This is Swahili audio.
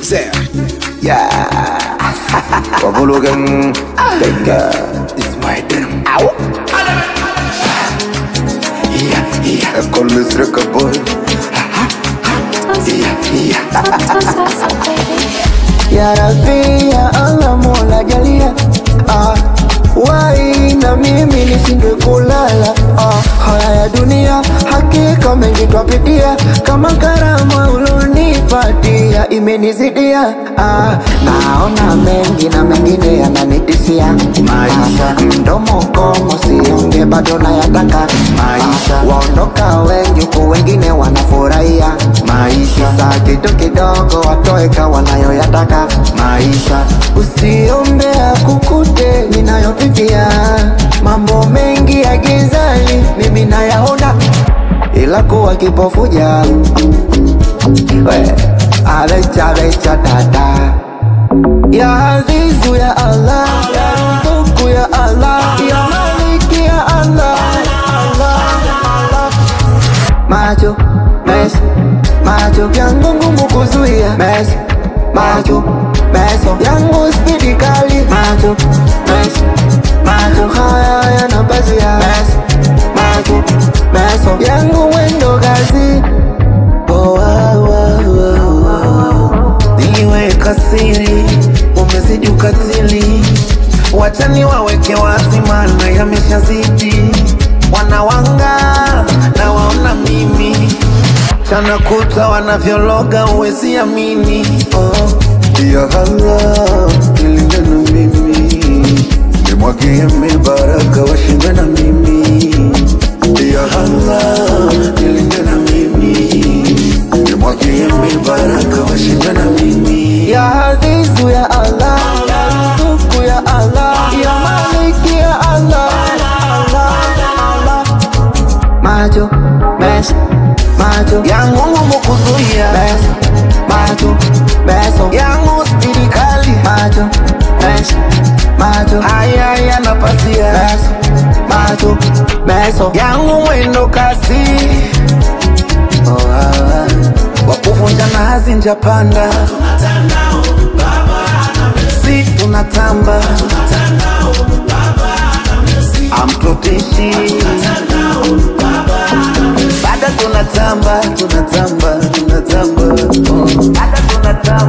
There. Yeah. Wabulugan. It's my turn. Ow. Yeah. I call this record boy. Ya Rabbi, ya Allah Mola jalia wai na mimi nishindwe kulala haya ya dunia hakika mengi twapitia, kama karama ulonipatia imenizidia. Naona mengi na mengine yananitishia maisha, mdomo komo sionge bado nayataka maisha, waondoka wengi huku wengine wanafurahia maisha, saa kitu kidogo watoeka wanayoyataka maisha. Usiombe akukute ninayopitia, mambo mengi ya gizani mimi nayaona, ila kuwa kipofuja alecha dada. Ya Azizu ya Allah, ya Ruzuku ya Allah, ya Maliki ya Allah, Allah. Macho, macho yangu ngumu kuzuia, macho yangu spidi kali, macho haya yanapazia, macho yangu mwendo kasi. Niliweka siri, umezidi ukatili, wachani waweke wazi maana yameshazidi. Wanawanga na waona mimi, chana kuta wanavyologa uwezi amini. Ya Allah, nilinda na mimi, nimwagie mibaraka washinde na mimi. Ya Allah, nilinda na mimi, nimwagie mibaraka washinde na mimi. Ya Azizu ya Allah, ya Ruzuku ya Allah, ya Maliki ya Allah, Allah. Macho yangu ngumu kuzuia, macho yangu spidi kali, macho haya yanapasia, macho yangu mwendo kasi. Wakuvunja nazi njapanda, si tunatamba, amtoteshi bada tunatamba, bada tunatamba.